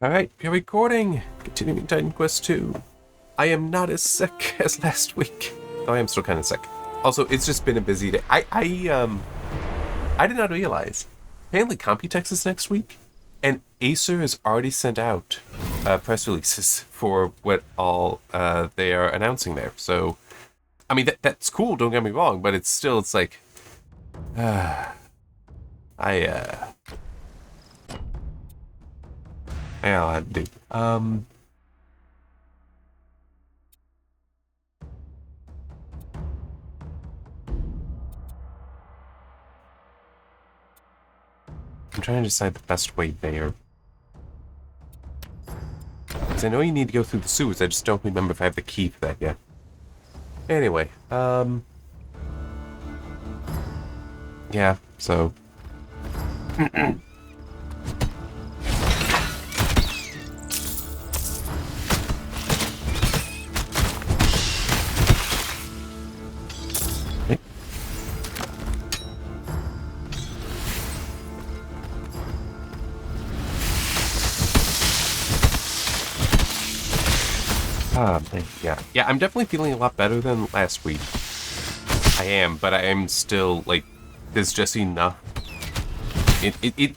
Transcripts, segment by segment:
Alright, we're recording. Continuing Titan Quest 2. I am not as sick as last week. Though I am still kind of sick. Also, it's just been a busy day. I did not realize. Apparently Computex is next week. And Acer has already sent out press releases for what all they are announcing there. So, I mean, that's cool, don't get me wrong. But it's like... Yeah, I'll have to do. I'm trying to decide the best way there. Because I know you need to go through the sewers, I just don't remember if I have the key for that yet. Anyway, yeah, so... Yeah, I'm definitely feeling a lot better than last week. I am, but I am still, like, there's just enough. It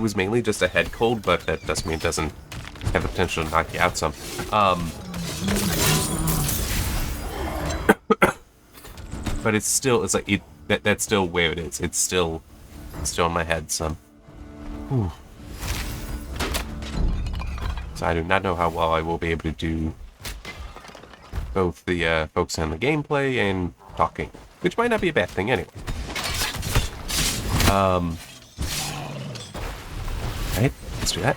was mainly just a head cold, but that doesn't mean it doesn't have the potential to knock you out some. But it's like, that's still where it is. It's still in my head some. Whew. So I do not know how well I will be able to do both the focus on the gameplay and talking, which might not be a bad thing anyway. Right, let's do that.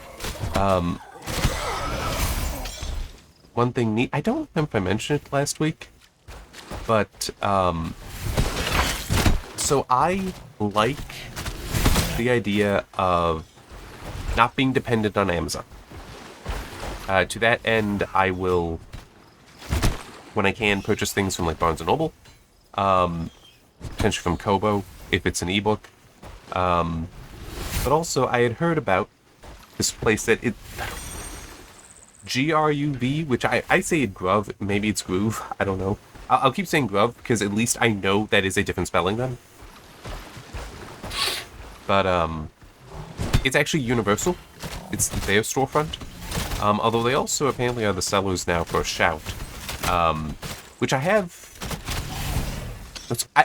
One thing neat, I don't remember if I mentioned it last week, but so I like the idea of not being dependent on Amazon. To that end, I will, when I can, purchase things from like Barnes & Noble, potentially from Kobo, if it's an ebook. But also, I had heard about this place that GRUV, which I say it Gruv, maybe it's Groove, I don't know. I'll keep saying Gruv, because at least I know that is a different spelling then. But, it's actually Universal. It's their storefront. Although they also apparently are the sellers now for Shout, which I have.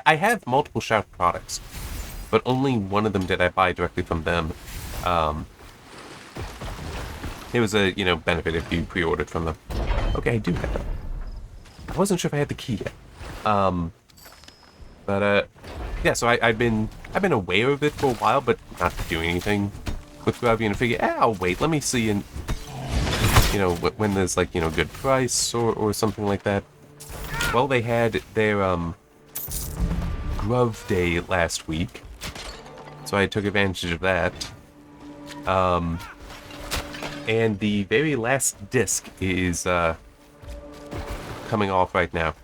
I have multiple Shout products, but only one of them did I buy directly from them. It was a benefit if you pre-ordered from them. Okay, I do have them. I wasn't sure if I had the key yet. Yeah. So I've been aware of it for a while, but not doing anything with Gravity, and I figure, I'll wait. Let me see and. When there's like, good price or something like that. Well, they had their, Grove Day last week. So I took advantage of that. And the very last disc is, coming off right now.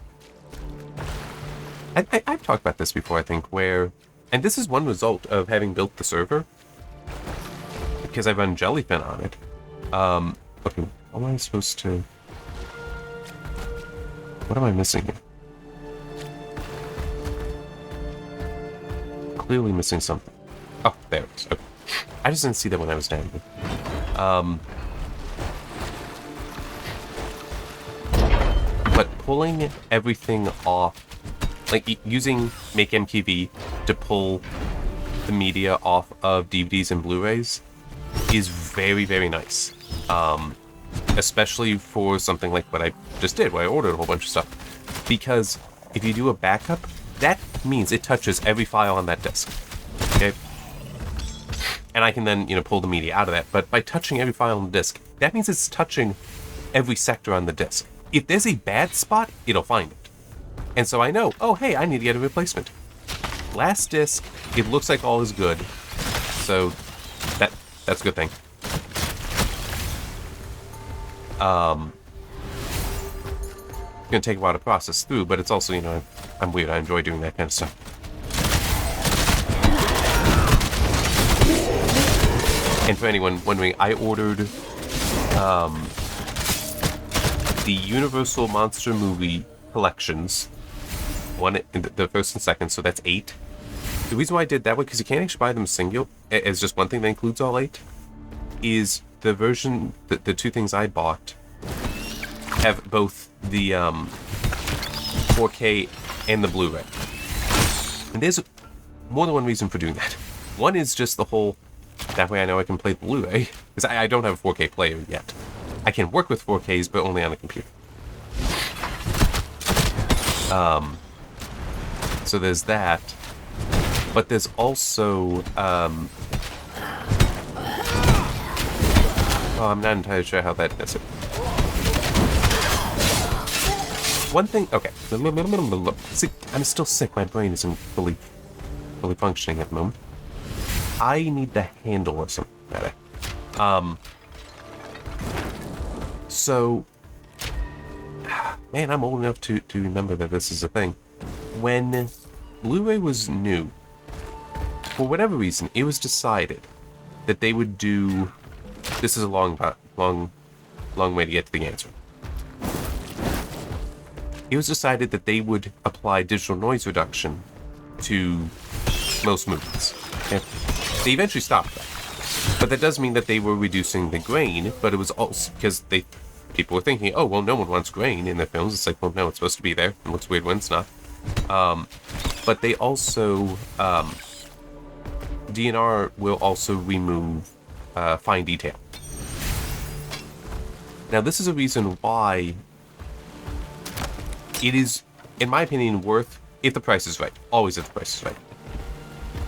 I've talked about this before, I think, and this is one result of having built the server. Because I run Jellyfin on it. Okay, what am I supposed to... What am I missing here? Clearly missing something. Oh, there it is. Okay. I just didn't see that when I was down here. But pulling everything off, like using Make MTV to pull the media off of DVDs and Blu-rays is very, very nice. Especially for something like what I just did, where I ordered a whole bunch of stuff. Because if you do a backup, that means it touches every file on that disk. Okay? And I can then, pull the media out of that. But by touching every file on the disk, that means it's touching every sector on the disk. If there's a bad spot, it'll find it. And so I know, oh, hey, I need to get a replacement. Last disk, it looks like all is good. So that's a good thing. It's gonna take a while to process through, but it's also, I'm weird. I enjoy doing that kind of stuff. And for anyone wondering, I ordered the Universal Monster Movie collections, one in the first and second, so that's 8. The reason why I did that way, because you can't actually buy them single as just one thing that includes all 8, is the version, the 2 things I bought have both the 4K and the Blu-ray. And there's more than one reason for doing that. One is just the whole, that way I know I can play the Blu-ray, because I don't have a 4K player yet. I can work with 4Ks, but only on a computer. So there's that. But there's also, oh, I'm not entirely sure how that does it. One thing, okay. See, I'm still sick. My brain isn't fully functioning at the moment. I need the handle or something better. So, man, I'm old enough to remember that this is a thing. When Blu-ray was new, for whatever reason, it was decided that they would do. This is a long way to get to the answer. It was decided that they would apply digital noise reduction to most movies. Okay? They eventually stopped that. But that does mean that they were reducing the grain, but it was also because people were thinking, oh, well, no one wants grain in their films. It's like, well, no, it's supposed to be there. It looks weird when it's not. But they also, DNR will also remove fine detail. Now, this is a reason why it is, in my opinion, worth, if the price is right, always if the price is right,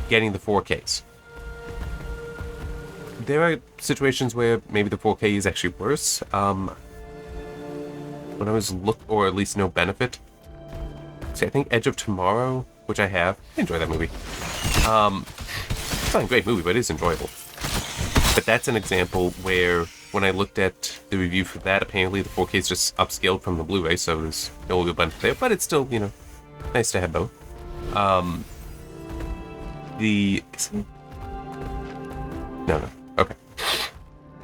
getting the 4Ks. There are situations where maybe the 4K is actually worse. When I was or at least no benefit. See, I think Edge of Tomorrow, which I have, I enjoy that movie. It's not a great movie, but it is enjoyable. But that's an example where when I looked at the review for that, apparently the 4K is just upscaled from the Blu-ray, so there's no real benefit there. But it's still, nice to have both. No. Okay.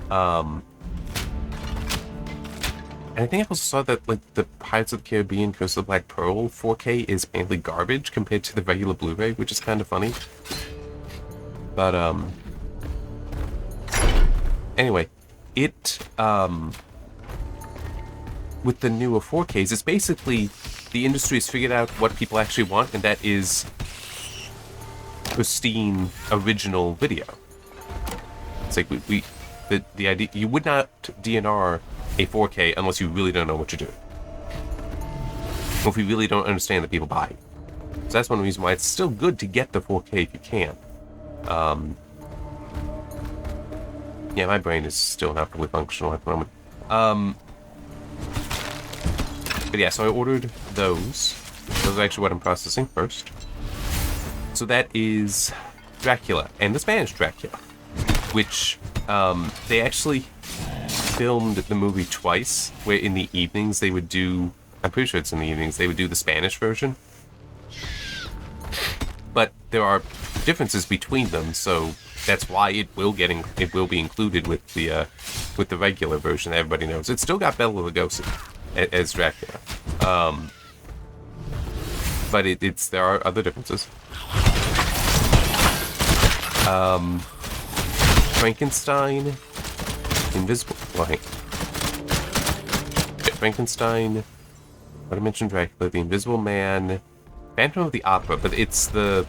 And I think I also saw that, the Pirates of the Caribbean Curse of the Black Pearl 4K is mainly garbage compared to the regular Blu-ray, which is kind of funny. But, anyway, with the newer 4Ks, it's basically the industry has figured out what people actually want, and that is pristine, original video. It's like the idea, you would not DNR a 4K unless you really don't know what you're doing. Or if you really don't understand that people buy. So that's one reason why it's still good to get the 4K if you can. Yeah, my brain is still not fully functional at the moment. But yeah, so I ordered those. Those are actually what I'm processing first. So that is Dracula, and the Spanish Dracula, which they actually filmed the movie twice, where in the evenings they would do, I'm pretty sure it's in the evenings, they would do the Spanish version. But there are differences between them, so that's why it will be included with the regular version that everybody knows. It's still got Bela Lugosi as Dracula. But there are other differences. Frankenstein, Invisible. Well, Frankenstein. What I mentioned, Dracula, The Invisible Man, Phantom of the Opera, but it's the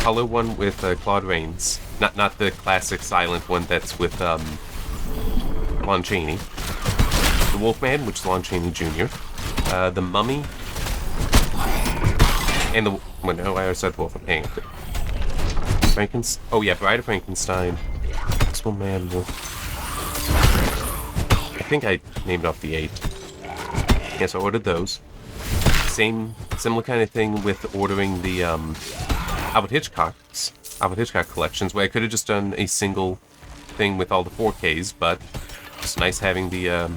color one with Claude Rains, not the classic silent one that's with Lon Chaney. The Wolfman, which is Lon Chaney Jr. The Mummy, and the well, no, I already said the Wolf. I'm hanging up. Oh yeah, Bride of Frankenstein. Invisible Man, Wolf. I think I named off the 8. Yeah, so I ordered those. Similar kind of thing with ordering the Alfred Hitchcock collections, where I could have just done a single thing with all the 4Ks, but it's nice having the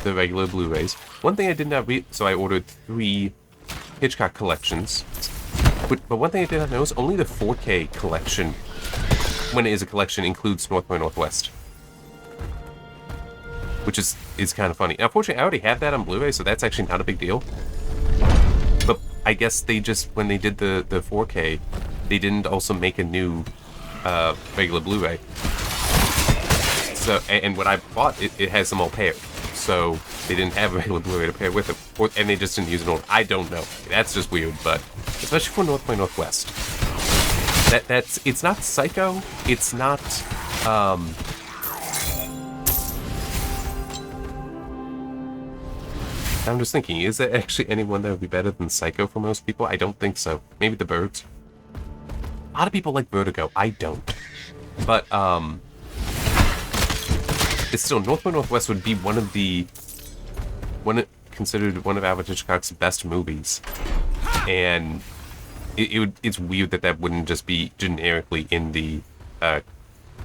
regular Blu-rays. One thing I did not read, so I ordered 3 Hitchcock collections. But one thing I did not know is only the 4K collection, when it is a collection, includes North by Northwest. Which is kind of funny. Now, unfortunately, I already have that on Blu-ray, so that's actually not a big deal. But I guess they just, when they did the 4K, they didn't also make a new regular Blu-ray. So, and when I bought it, it has them all paired. So they didn't have a regular Blu-ray to pair with it, and they just didn't use an order. I don't know. That's just weird, but especially for North by Northwest, it's not Psycho. It's not. I'm just thinking, is there actually anyone that would be better than Psycho for most people? I don't think so. Maybe The Birds. A lot of people like Vertigo. I don't. But it's still, North by Northwest would be considered one of Alfred Hitchcock's best movies, and it's weird that wouldn't just be generically in the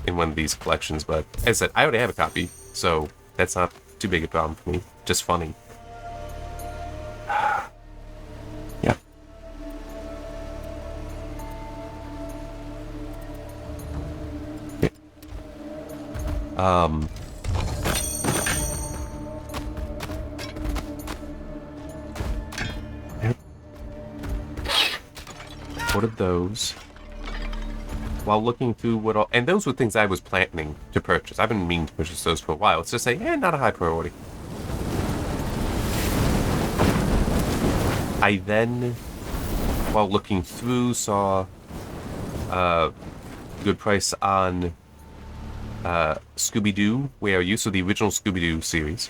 in one of these collections. But as I said, I already have a copy, so that's not too big a problem for me. Just funny. Yeah. Okay. What of those? While looking through what all... And those were things I was planning to purchase. I've been meaning to purchase those for a while. It's just say, not a high priority. I then, while looking through, saw a good price on Scooby-Doo, Where Are You? So the original Scooby-Doo series.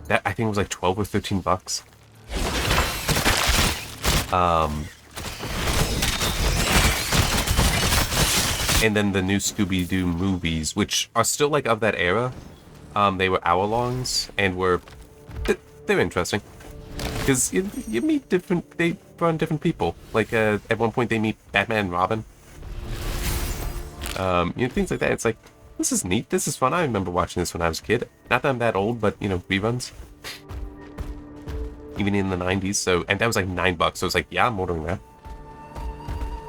That, I think, was like 12 or 13 bucks. And then the new Scooby-Doo movies, which are still like of that era. They were hour-longs and they're interesting. Because you meet they run different people. Like at one point they meet Batman and Robin. Things like that. It's like, this is neat, this is fun. I remember watching this when I was a kid. Not that I'm that old, but reruns. Even in the 90s, and that was like $9, so I was like, yeah, I'm ordering that.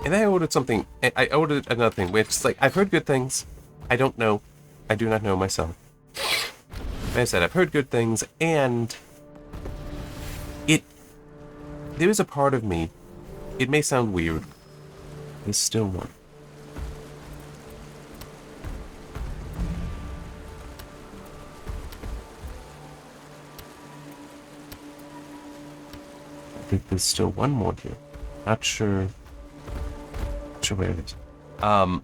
And then I ordered something, I ordered another thing, which is like, I've heard good things. I don't know. I do not know myself. Like I said, I've heard good things, and there is a part of me, it may sound weird, there's still one. I think there's still one more here. Not sure where it is. But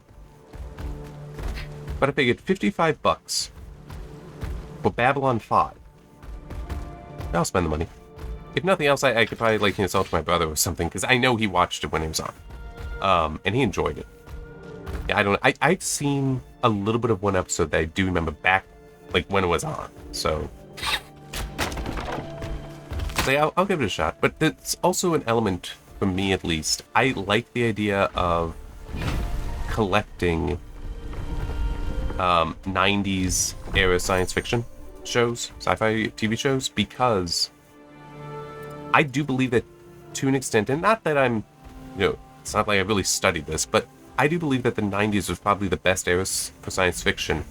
I figured $55 for Babylon 5. I'll spend the money. If nothing else, I could probably sell it to my brother or something, because I know he watched it when it was on. And he enjoyed it. Yeah, I've seen a little bit of one episode that I do remember back, when it was on. So I'll give it a shot. But it's also an element, for me at least. I like the idea of collecting 90s era science fiction shows, sci-fi TV shows, because I do believe that, to an extent, and not that I'm, it's not like I really studied this, but I do believe that the 90s was probably the best era for science fiction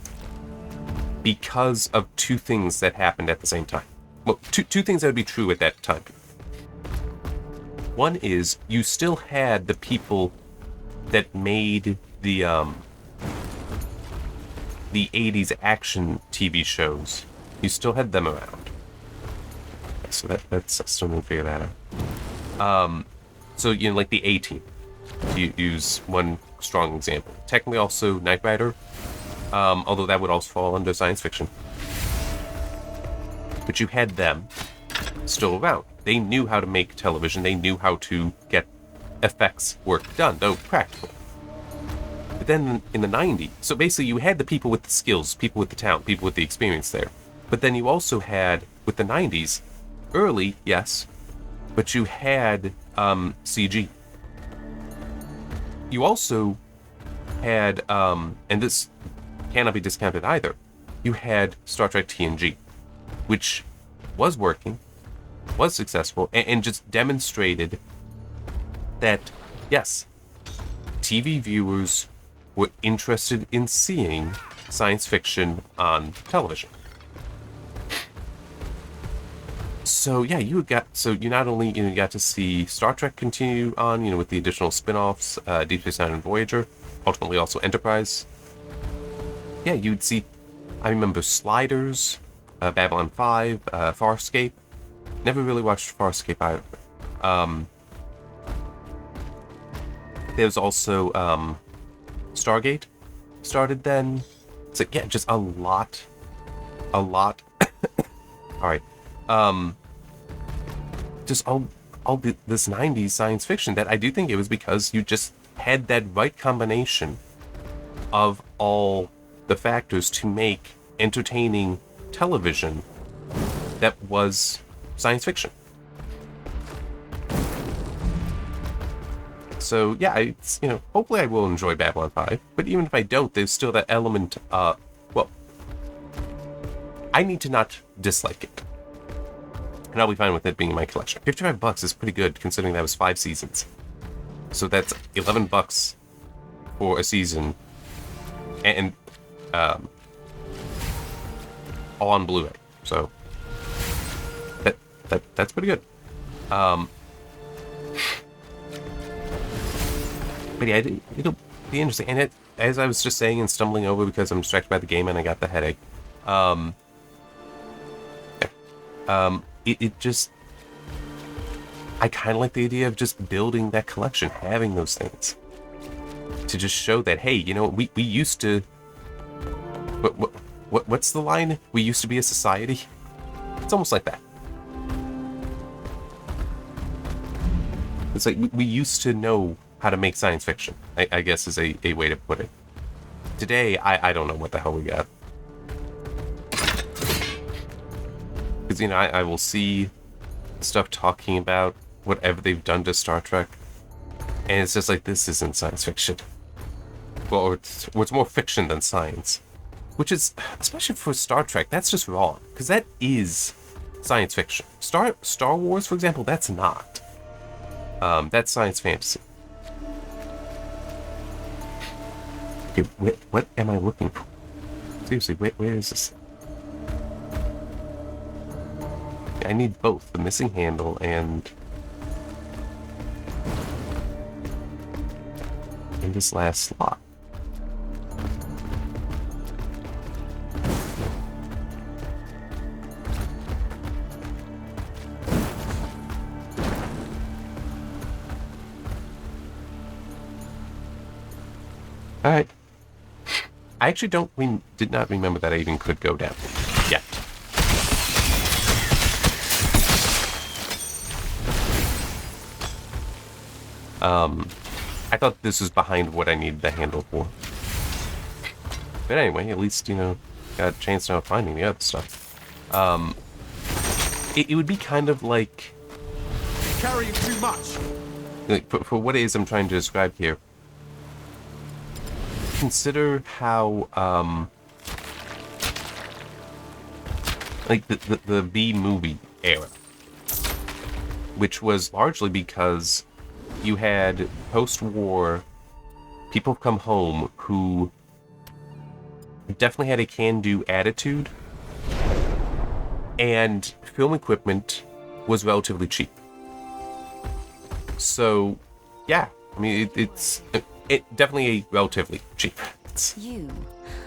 because of two things that happened at the same time. Well, two things that would be true at that time. One is, you still had the people that made the 80s action TV shows. You still had them around. So that's I still need to figure that out. So like the A-Team, you use one strong example. Technically also Knight Rider, although that would also fall under science fiction. But you had them still around. They knew how to make television. They knew how to get effects work done, though practical. But then in the 90s, so basically you had the people with the skills, people with the talent, people with the experience there. But then you also had, with the 90s, early, yes, but you had CG. You also had, and this cannot be discounted either, you had Star Trek TNG, which was working, was successful, and just demonstrated that yes, TV viewers were interested in seeing science fiction on television. So yeah, you not only you got to see Star Trek continue on, with the additional spin-offs, Deep Space Nine and Voyager, ultimately also Enterprise. Yeah, you'd see. I remember Sliders, Babylon 5, Farscape. Never really watched Farscape either. There's also Stargate. Started then. It's like, yeah, just a lot. All right. Just all this 90s science fiction that I do think it was because you just had that right combination of all the factors to make entertaining television that was science fiction. So yeah, it's, hopefully I will enjoy Babylon 5, but even if I don't, there's still that element, well, I need to not dislike it. And I'll be fine with it being in my collection. $55 is pretty good considering that was 5 seasons. So that's $11 for a season, and all on Blu-ray. So that's pretty good. But yeah, it'll be interesting. And as I was just saying and stumbling over because I'm distracted by the game and I got the headache. It just, I kind of like the idea of just building that collection, having those things to just show that, hey, we used to, what's the line? We used to be a society. It's almost like that. It's like we used to know how to make science fiction, I guess is a way to put it. Today, I don't know what the hell we got. Because, I will see stuff talking about whatever they've done to Star Trek, and it's just like, this isn't science fiction. Well, it's more fiction than science. Which is, especially for Star Trek, that's just wrong. Because that is science fiction. Star Wars, for example, that's not. That's science fantasy. Okay, what am I looking for? Seriously, where is this? I need both the missing handle and in this last slot. All right. I actually did not remember that I even could go down yet. I thought this was behind what I needed the handle for. But anyway, at least, got a chance now of finding the other stuff. It would be kind of like... Carrying too much! Like, for what it is I'm trying to describe here. Consider how, like, the B-movie era. Which was largely because you had post-war people come home who definitely had a can-do attitude, and film equipment was relatively cheap. So, yeah, I mean, it's definitely a relatively cheap.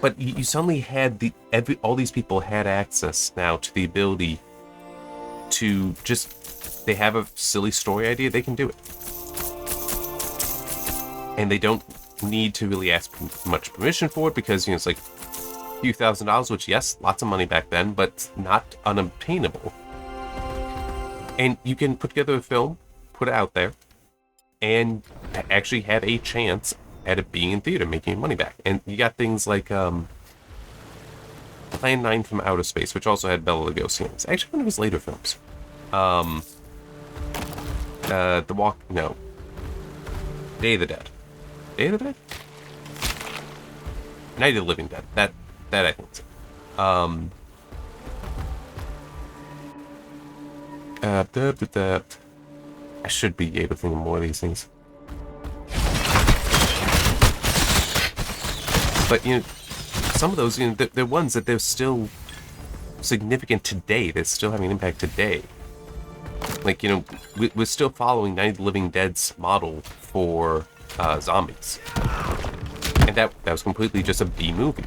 But you suddenly had all these people had access now to the ability to just, they have a silly story idea, they can do it. And they don't need to really ask much permission for it because, it's like a few $1,000s, which, yes, lots of money back then, but not unobtainable. And you can put together a film, put it out there, and actually have a chance at it being in theater, making money back. And you got things like Plan 9 from Outer Space, which also had Bela Lugosi in it. It's actually one of his later films. Day of the Dead. Day of the Dead? Night of the Living Dead. That I think so. I should be able to think of more of these things. But, you know, some of those, you know, they're ones that they're still significant today. They're still having an impact today. Like, you know, we're still following Night of the Living Dead's model for zombies. And that was completely just a B movie.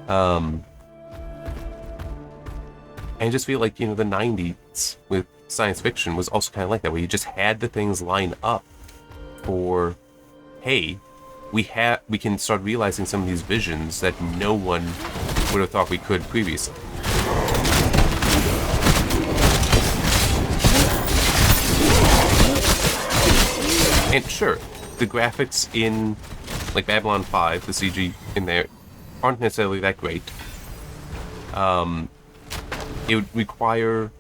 And I just feel like, you know, the 90s with science fiction was also kind of like that, where you just had the things line up for, hey, we can start realizing some of these visions that no one would have thought we could previously. And sure, the graphics in, like, Babylon 5, the CG in there, aren't necessarily that great. It would require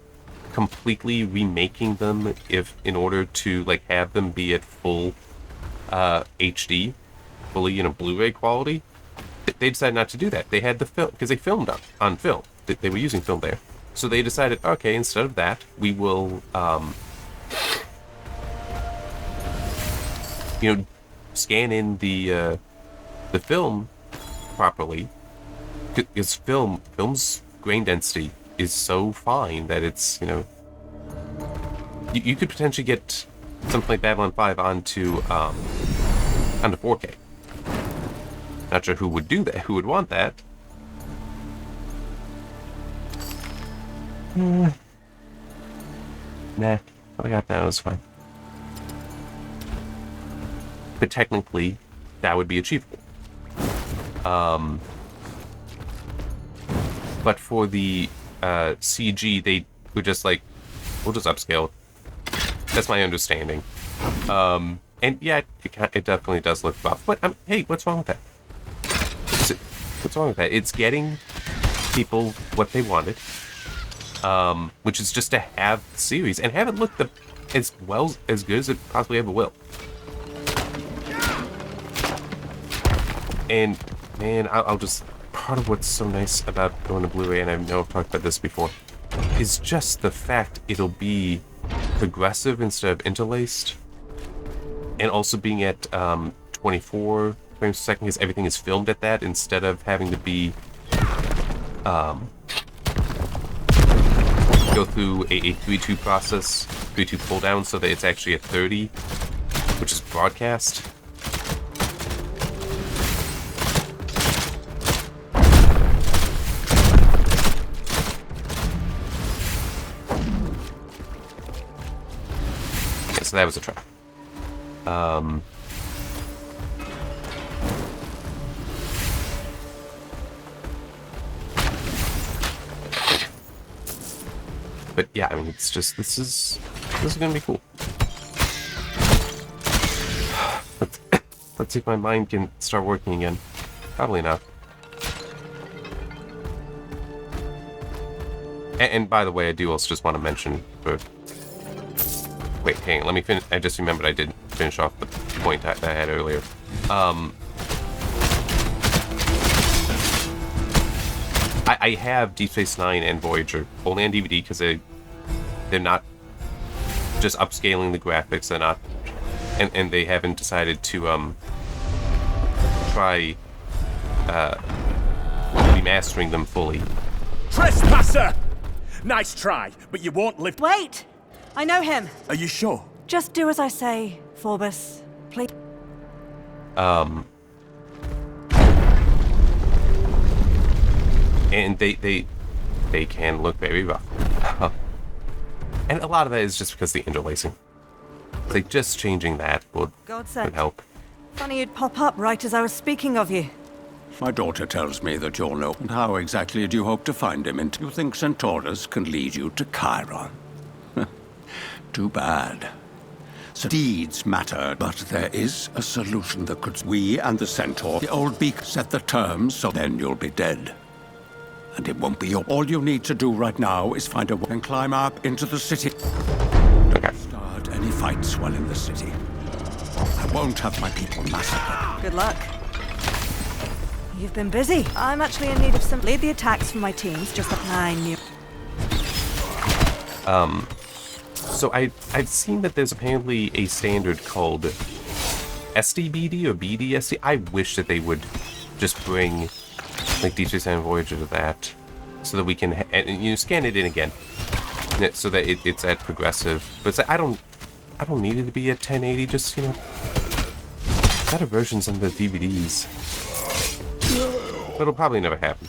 completely remaking them in order to, like, have them be at full HD, fully, you know, Blu-ray quality. They decided not to do that. They had the film, because they filmed on film. They were using film there. So they decided, okay, instead of that, we will, you know, scan in the film properly. Because film's grain density is so fine that it's, you know, you could potentially get something like Babylon 5 onto 4K. Not sure who would do that, who would want that. Nah, what I got now is fine. But technically, that would be achievable. But for the CG, they were just like, we'll just upscale it. That's my understanding. And yeah, it definitely does look rough. But hey, what's wrong with that? What's wrong with that? It's getting people what they wanted, which is just to have the series and have it look as good as it possibly ever will. And man, I'll just, part of what's so nice about going to Blu-ray, and I know I've talked about this before, is just the fact it'll be progressive instead of interlaced, and also being at 24 frames per second because everything is filmed at that instead of having to be go through a 3.2 process, 3.2 pull down, so that it's actually at 30, which is broadcast. So that was a try. But yeah, I mean, it's just, this is gonna be cool. Let's see if my mind can start working again. Probably not. And by the way, I do also just want to mention for. Wait, hang on, let me finish. I just remembered I did finish off the point that I had earlier. I have Deep Space Nine and Voyager only on DVD because they're not just upscaling the graphics. They're not, and they haven't decided to try remastering them fully. Trespasser! Nice try, but you won't live. Wait! I know him. Are you sure? Just do as I say, Phorbus. Please. And they can look very rough. And a lot of that is just because of the interlacing. Like, just changing that would help. Funny you'd pop up right as I was speaking of you. My daughter tells me that you're low. And how exactly do you hope to find him? And you think Centaurus can lead you to Chiron? Too bad. So deeds matter, but there is a solution that could... We and the Centaur, the old beak, set the terms, so then you'll be dead. And it won't be your... All you need to do right now is find a way and climb up into the city. Okay. Start any fights while in the city. I won't have my people massacred. Good luck. You've been busy. I'm actually in need of some... Lead the attacks for my teams, just like I knew. So I've seen that there's apparently a standard called SDBD or BDSD. I wish that they would just bring like Deep Space Nine Voyager to that, so that we can scan it in again, so that it's at progressive. But it's like, I don't need it to be at 1080. Just better versions on the DVDs. But it'll probably never happen.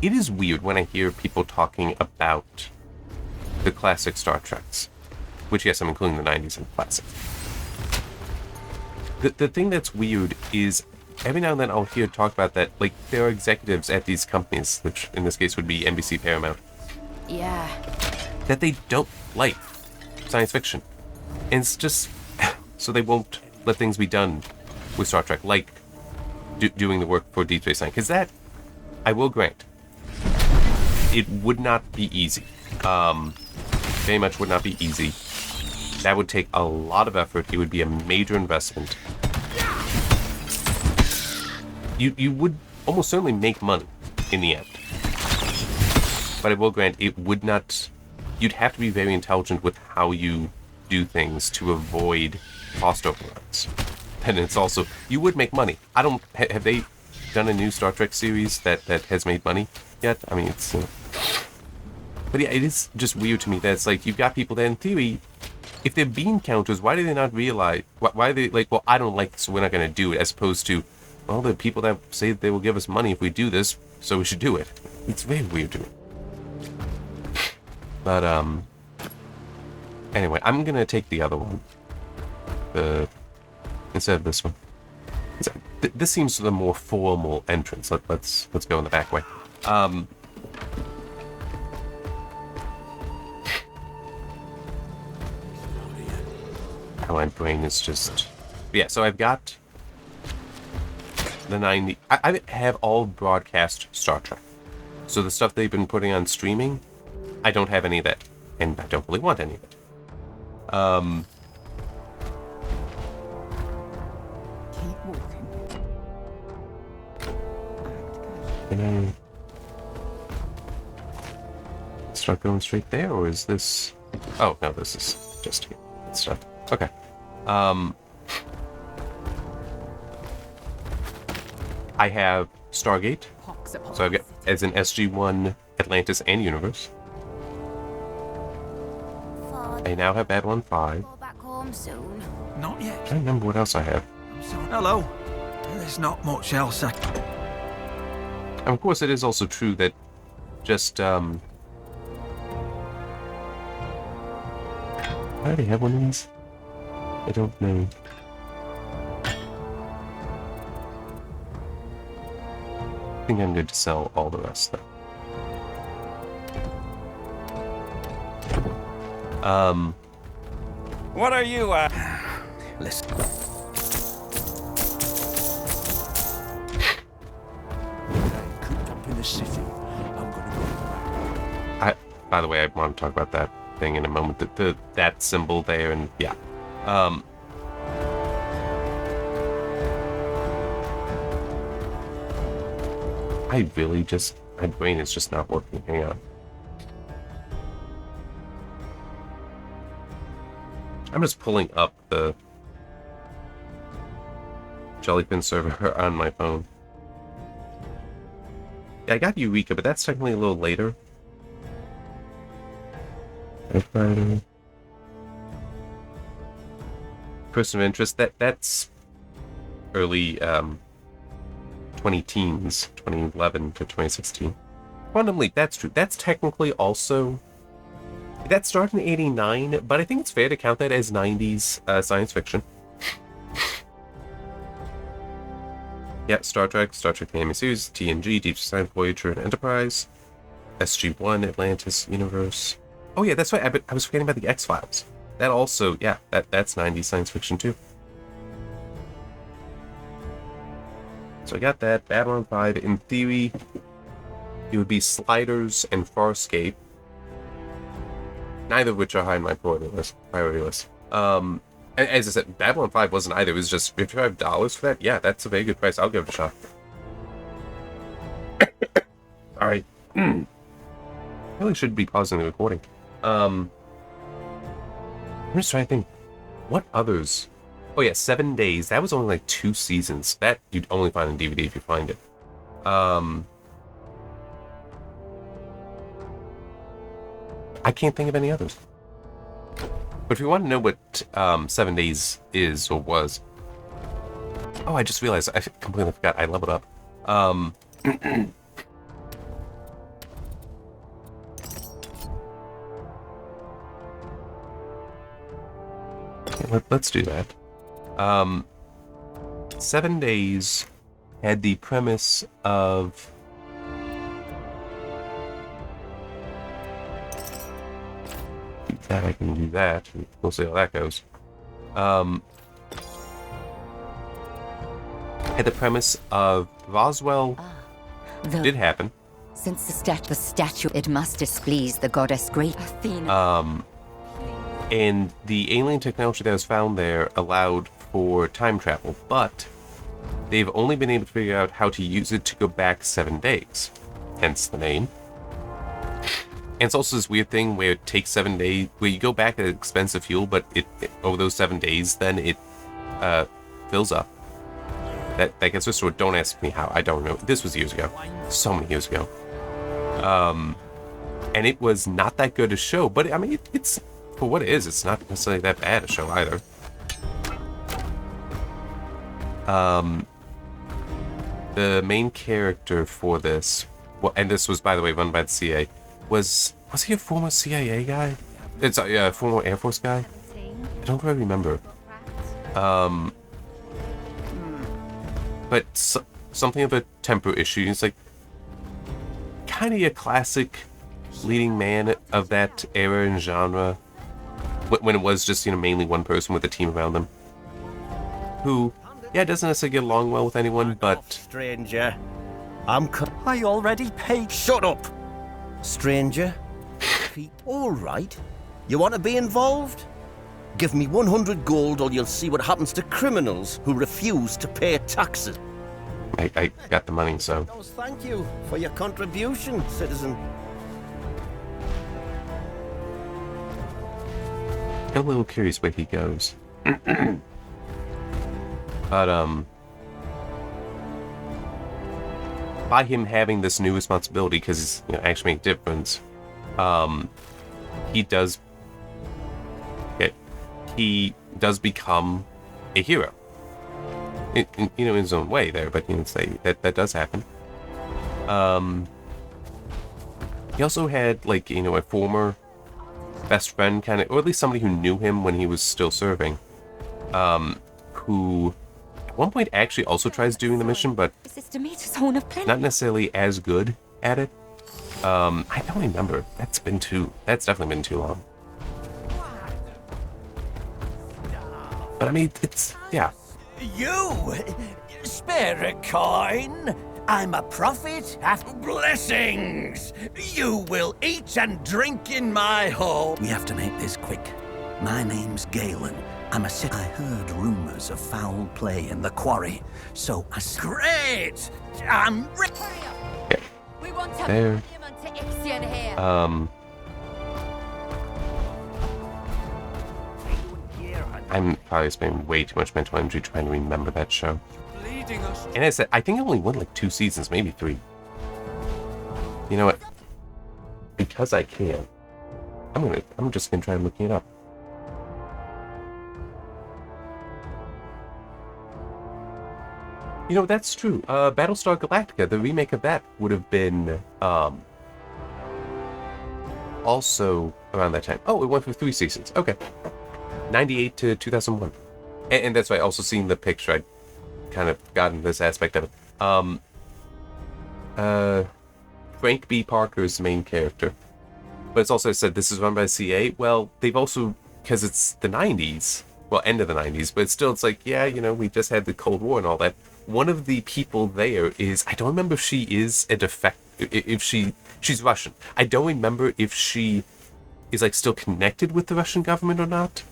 It is weird when I hear people talking about the classic Star Treks, which, yes, I'm including the 90s in classic. The thing that's weird is every now and then I'll hear talk about that, like, there are executives at these companies, which in this case would be NBC Paramount. Yeah. That they don't like science fiction. And it's just so they won't let things be done with Star Trek, like doing the work for Deep Space Nine. Because that, I will grant, it would not be easy. Very much would not be easy. That would take a lot of effort. It would be a major investment. You would almost certainly make money in the end. But I will grant, it would not... You'd have to be very intelligent with how you do things to avoid cost overruns. And it's also... You would make money. Have they done a new Star Trek series that has made money yet? I mean, it's... But yeah, it is just weird to me that it's like, you've got people that in theory... If they're bean counters, why do they not realize... Why are they like, well, I don't like this, so we're not going to do it, as opposed to, well, the people that say they will give us money if we do this, so we should do it. It's very weird to me. But, anyway, I'm going to take the other one. Instead of this one. This seems the more formal entrance. Let's go in the back way. My brain is just... Yeah, so I've got the 90... I have all broadcast Star Trek. So the stuff they've been putting on streaming, I don't have any of that. And I don't really want any of it. Keep walking. Can I start going straight there, or is this... Oh, no, this is just here. Stuff. Okay. I have Stargate. So I've got as an SG-1 Atlantis and Universe. I now have Babylon 5. Back home soon. Not yet. I don't remember what else I have. Hello. There's not much else I... And of course, it is also true that just, I already have one of these. I don't know. I think I'm going to sell all the rest, though. What are you, Listen. Cooped up in the city. I'm gonna go back. By the way, I want to talk about that thing in a moment. That symbol there, and yeah. I really just... My brain is just not working. Hang on. I'm just pulling up the Jellyfin server on my phone. Yeah, I got Eureka, but that's technically a little later. Person of Interest, that's early 20-teens, 2011 to 2016. Quantum Leap, that's true. That's technically also... That started in 89, but I think it's fair to count that as 90s science fiction. Yeah, Star Trek the Anime Series, TNG, Deep Space Nine, Voyager, and Enterprise, SG-1, Atlantis, Universe. Oh yeah, that's right, I was forgetting about the X-Files. That also, yeah, that's 90s science fiction too. So I got that, Babylon 5. In theory, it would be Sliders and Farscape. Neither of which are high in my priority list. As I said, Babylon 5 wasn't either. It was just $55 for that. Yeah, that's a very good price. I'll give it a shot. Alright. really should be pausing the recording. I'm just trying to think. What others? Oh yeah, 7 Days. That was only like 2 seasons. That you'd only find on DVD if you find it. I can't think of any others. But if you want to know what 7 Days is or was... Oh, I just realized. I completely forgot. I leveled up. Let's do that. 7 Days had the premise of... That I can do that. We'll see how that goes. Had the premise of Roswell did happen. Since the statue, it must displease the goddess great Athena. And the alien technology that was found there allowed for time travel, but they've only been able to figure out how to use it to go back 7 days. Hence the name. And it's also this weird thing where it takes 7 days, where you go back at expensive fuel, but it over those 7 days, then it fills up. That gets restored. Don't ask me how. I don't know. This was years ago. So many years ago. And it was not that good a show, but I mean, it's for what it is. It's not necessarily that bad a show either. The main character for this, well, and this was, by the way, run by the CIA, was he a former CIA guy? It's a former Air Force guy? I don't really remember. But something of a temper issue. It's like kind of a classic leading man of that era and genre, when it was just, mainly one person with a team around them, who, yeah, doesn't necessarily get along well with anyone, but... Stranger, I already paid. Shut up, stranger. All right. You want to be involved? Give me 100 gold or you'll see what happens to criminals who refuse to pay taxes. I got the money, so... Thank you for your contribution, citizen. I'm a little curious where he goes. But, by him having this new responsibility, because he's, actually make a difference, he does become a hero. In his own way there, but say that does happen. He also had, a former best friend, kind of, or at least somebody who knew him when he was still serving, who at one point actually also tries doing the mission, but not necessarily as good at it. I don't remember. That's definitely been too long. But I mean, it's, yeah. You spare a coin. I'm a prophet after blessings. You will eat and drink in my home. We have to make this quick. My name's Galen. I heard rumors of foul play in the quarry, so I said... Great! I'm We want to There. to Ixion here. I'm probably spending way too much mental energy trying to remember that show. And as I said, I think it only went 2 seasons, maybe 3. You know what? Because I can, I'm just gonna try looking it up. That's true. Battlestar Galactica, the remake of that would have been also around that time. Oh, it went for 3 seasons. Okay. 98 to 2001. And that's why also seeing the picture, I'd kind of gotten this aspect of it. Frank B. Parker is the main character. But it's also said this is run by CA. Well, they've also, because it's the 90s, well, end of the 90s, but still it's like, yeah, we just had the Cold War and all that. One of the people there is, I don't remember if she is a if she's Russian. I don't remember if she is still connected with the Russian government or not.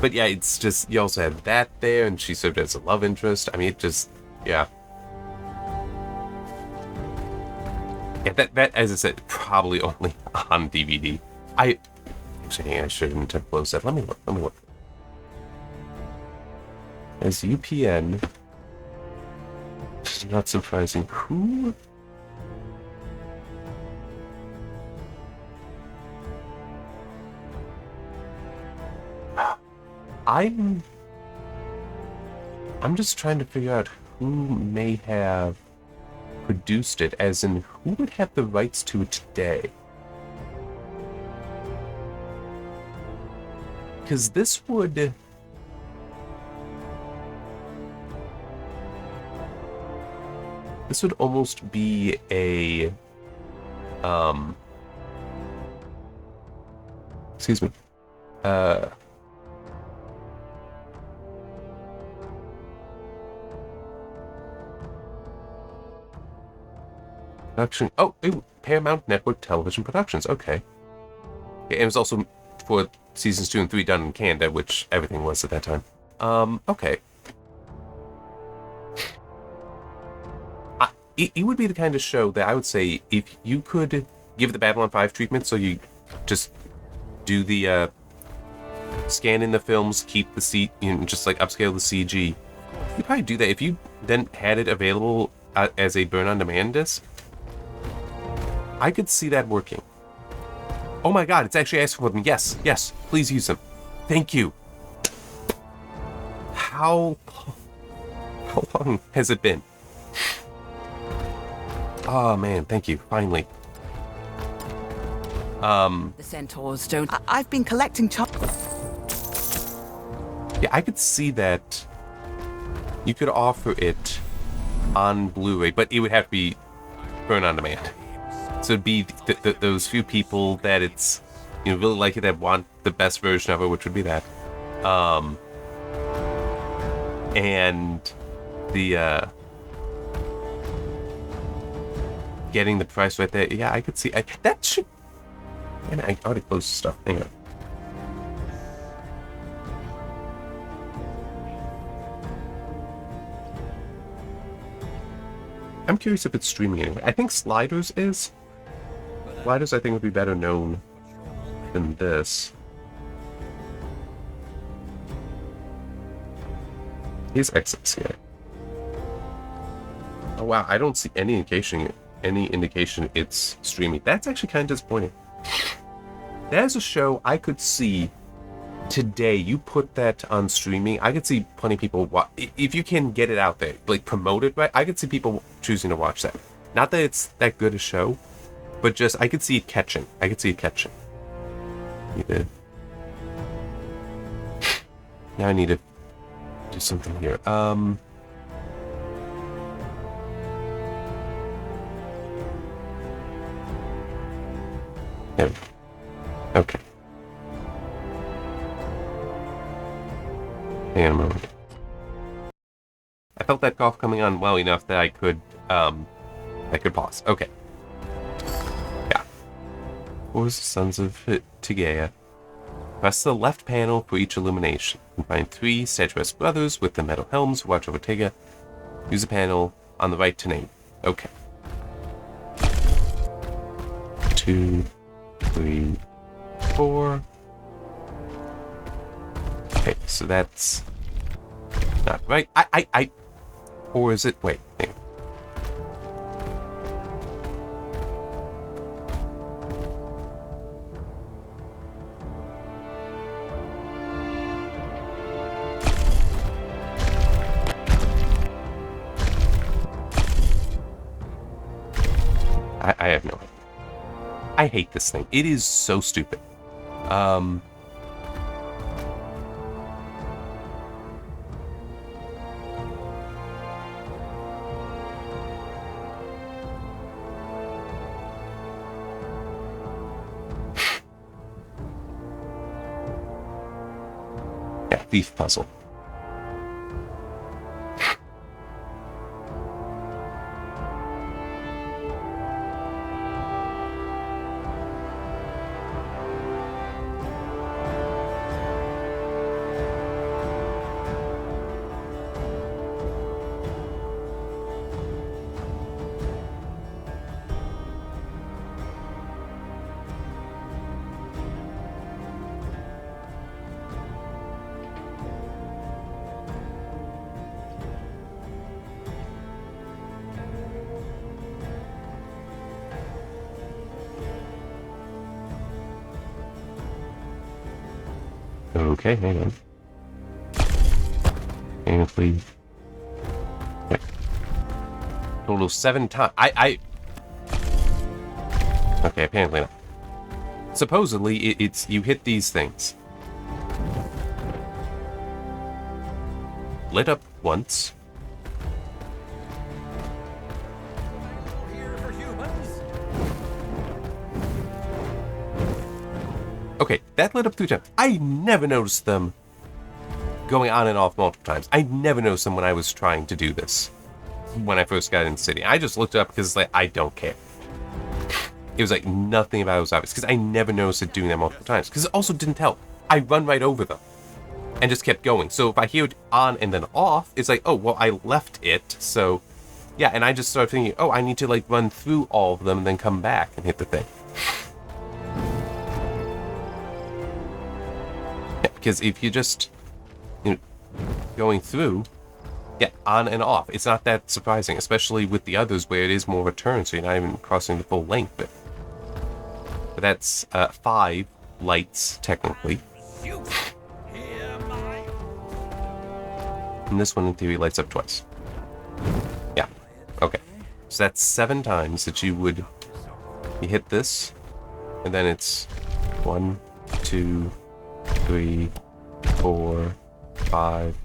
But yeah, it's just, you also had that there, and she served as a love interest. I mean, it just, yeah. Yeah, that as I said, probably only on DVD. Actually, I shouldn't have closed that. Let me look. As UPN, not surprising. Who? I'm just trying to figure out who may have produced it, as in who would have the rights to it today. Because this would... This would almost be a... Excuse me. Production. Oh, Paramount Network Television Productions. Okay. Yeah, it was also for seasons 2 and 3 done in Canada, which everything was at that time. Okay. It would be the kind of show that I would say if you could give the Babylon 5 treatment, so you just do the scan in the films, keep the just like upscale the CG. You'd probably do that if you then had it available as a burn-on-demand disc. I could see that working. Oh my god, it's actually asking for them. Yes, please use them. Thank you. How long has it been? Oh man, thank you, finally. The centaurs don't... I've been collecting Yeah, I could see that you could offer it on Blu-ray, but it would have to be burn-on-demand. So it'd be those few people that it's, really like it, that want the best version of it, which would be that. And the getting the price right there. Yeah, I could see that should. And I already closed stuff. Hang on. I'm curious if it's streaming anyway. I think Sliders is. Sliders, I think, would be better known than this. Here's Exits here. Oh wow, I don't see any indication it's streaming. That's actually kind of disappointing. There's a show I could see today. You put that on streaming, I could see plenty of people if you can get it out there, like promote it right. I could see people choosing to watch that. Not that it's that good a show, but just I could see it catching. Now I need to do something here. There we go. Okay. Hang on a moment. I felt that cough coming on well enough that I could pause. Okay. Yeah. Wars Sons of Tegea. Press the left panel for each illumination. And find 3 statuesque brothers with the metal helms who watch over Tegea. Use the panel on the right to name. Okay. 2, 3, 4. Okay, so that's not right. Or is it? Wait. Hang on. I have no idea. I hate this thing. It is so stupid. Yeah, thief puzzle. Okay, hang on. And please. Okay. Total 7 times. Okay, apparently not. Supposedly, it's you hit these things. Lit up once. Here for humans? Okay, that lit up 3 times. I never noticed them going on and off multiple times. I never noticed them when I was trying to do this. When I first got in the city. I just looked it up because it's like, I don't care. It was like nothing about it was obvious. Because I never noticed it doing that multiple times. Because it also didn't help. I run right over them. And just kept going. So if I hear it on and then off, it's like, oh, well, I left it. So, yeah, and I just started thinking, oh, I need to like run through all of them and then come back and hit the thing. Yeah, because if you just, going through, yeah, on and off, it's not that surprising, especially with the others where it is more of a turn, so you're not even crossing the full length. But that's 5 lights, technically. And this one, in theory, lights up twice. Yeah. Okay. So that's 7 times that you hit this, and then it's 1, 2, 3, 4, 5,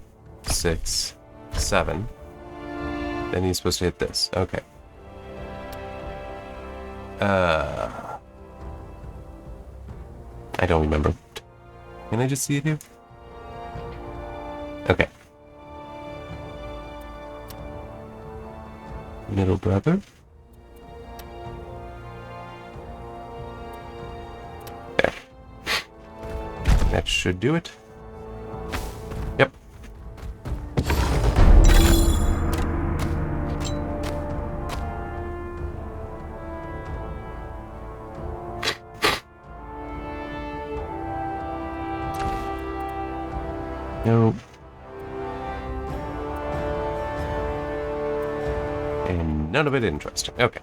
6, 7. Then he's supposed to hit this. Okay. I don't remember. Can I just see it here? Okay. Middle brother. There. That should do it. Yep. No. And none of it interesting. Okay.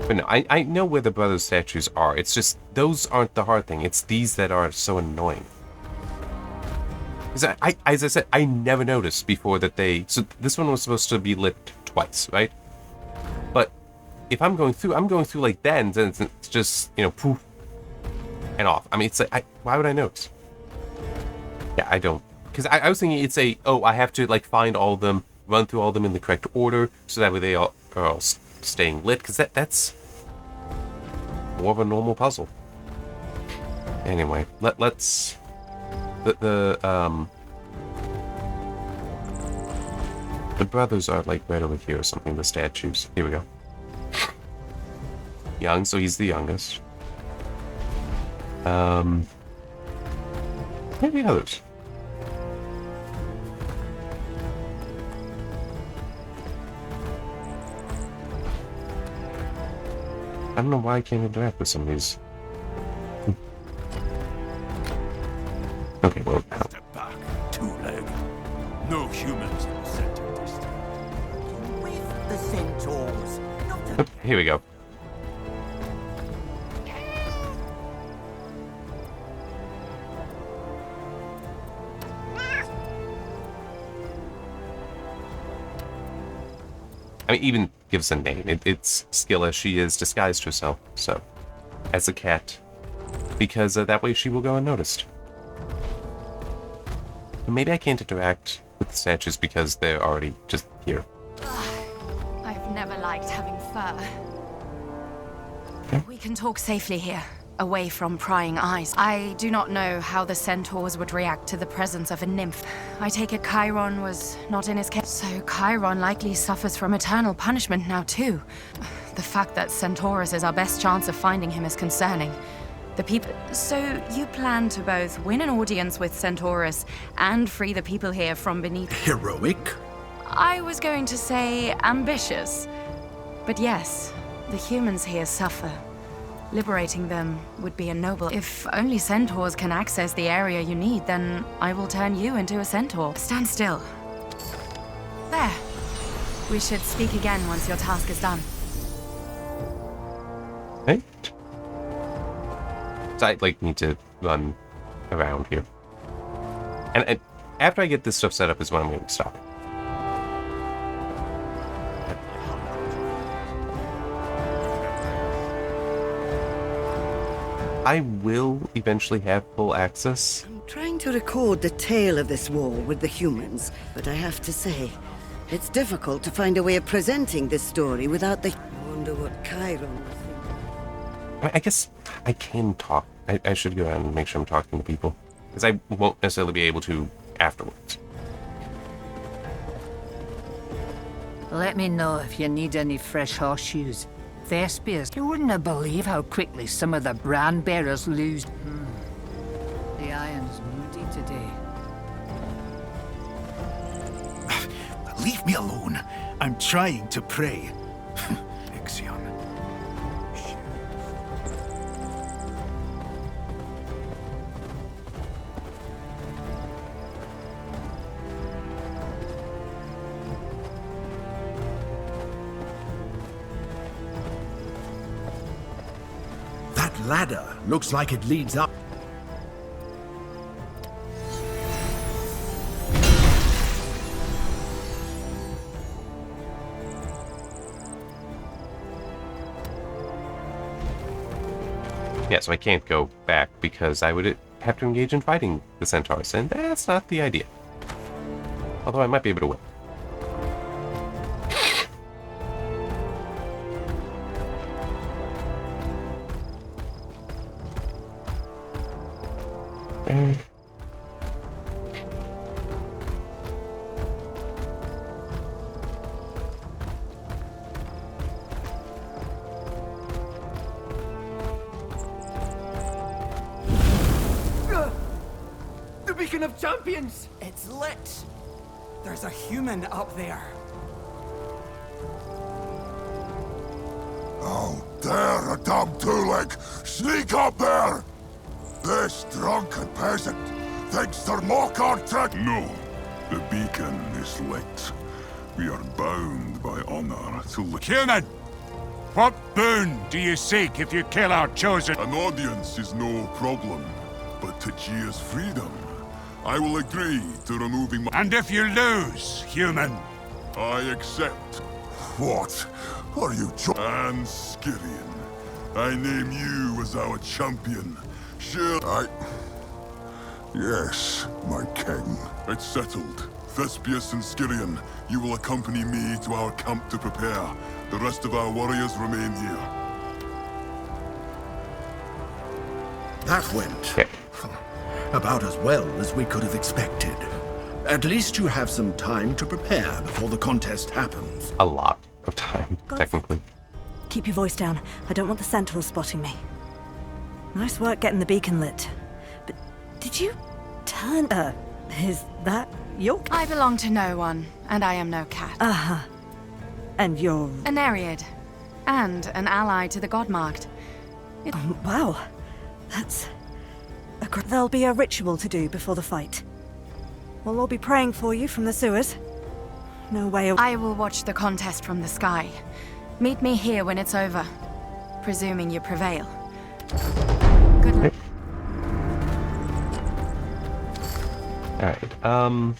But no, I know where the brothers' statues are. It's just, those aren't the hard thing. It's these that are so annoying. Because as I said, I never noticed before that so this one was supposed to be lit twice, right? But if I'm going through like that, and then it's just, poof, and off. I mean, it's like, why would I notice? Yeah, I don't. Because I was thinking it's I have to, like, find all of them, run through all of them in the correct order, so that way they are all staying lit, because that's more of a normal puzzle. Anyway, let's... The brothers are, like, right over here or something, the statues. Here we go. Young, so he's the youngest. Maybe others. I don't know why I can't interact with some of these. Okay, well, Step back, two-leg. No humans in the center district. With the centaurs. Not the... here we go. I mean, even gives a name. It's skill as she is disguised herself, so as a cat, because that way she will go unnoticed. Maybe I can't interact with the statues because they're already just here. I've never liked having fur. Okay. We can talk safely here, away from prying eyes. I do not know how the centaurs would react to the presence of a nymph. I take it Chiron was not in his case. So Chiron likely suffers from eternal punishment now too. The fact that Centaurus is our best chance of finding him is concerning. The people... So you plan to both win an audience with Centaurus and free the people here from beneath... Heroic? I was going to say ambitious. But yes, the humans here suffer. Liberating them would be a noble... If only centaurs can access the area you need, then I will turn you into a centaur. Stand still. There. We should speak again once your task is done. Hey. So I, like, need to run around here. And after I get this stuff set up is when I'm going to stop it. I will eventually have full access. I'm trying to record the tale of this war with the humans, but I have to say, it's difficult to find a way of presenting this story without the... I wonder what Chiron will think. I guess I can talk. I should go out and make sure I'm talking to people. Because I won't necessarily be able to afterwards. Let me know if you need any fresh horseshoes. Thespians, you wouldn't believe how quickly some of the brand bearers lose. The iron's moody today. Leave me alone. I'm trying to pray. Ixion. That ladder looks like it leads up. Yeah, so I can't go back because I would have to engage in fighting the centaurs, and that's not the idea. Although I might be able to win. The Beacon of Champions! It's lit! There's a human up there. How dare a damn two-leg sneak up there! This drunken peasant thinks they're mock our trick. No, the beacon is lit. We are bound by honor to live. Human! What boon do you seek if you kill our chosen? An audience is no problem, but to Gia's freedom, I will agree to removing my... And if you lose, human? I accept. What? Are you And Skyrian, I name you as our champion. Sure. Yes, my king. It's settled. Thespius and Skyrian, you will accompany me to our camp to prepare. The rest of our warriors remain here. That went about as well as we could have expected. At least you have some time to prepare before the contest happens. A lot of time, technically. Keep your voice down. I don't want the Centaurs spotting me. Nice work getting the beacon lit. But did you turn... is that your... I belong to no one, and I am no cat. Uh-huh. And you're... A Nereid. And an ally to the Godmarked. Oh, wow. That's... There'll be a ritual to do before the fight. We'll all be praying for you from the sewers. No way... I will watch the contest from the sky. Meet me here when it's over. Presuming you prevail. Good luck. Alright, I'm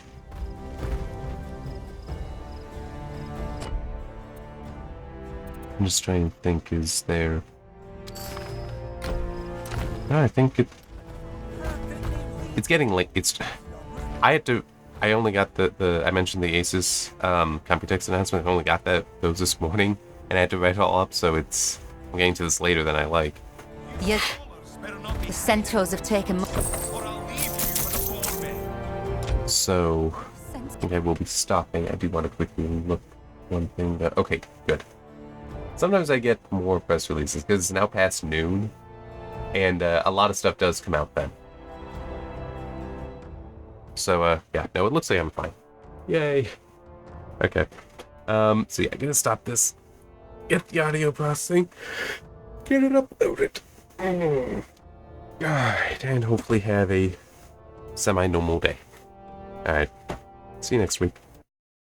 just trying to think, is there... No, I think it's getting late. I only got I mentioned the Asus Computex announcement. I only got those this morning, and I had to write it all up, so I'm getting to this later than I like. Yes. The Centaurs have taken... So, I think I will be stopping. I do want to quickly look one thing that... Okay, good. Sometimes I get more press releases, because it's now past noon, and a lot of stuff does come out then. So, yeah, no, it looks like I'm fine. Yay! Okay. So yeah, I'm gonna stop this. Get the audio processing. Get it uploaded. Alright, and hopefully have a semi-normal day. Alright, see you next week.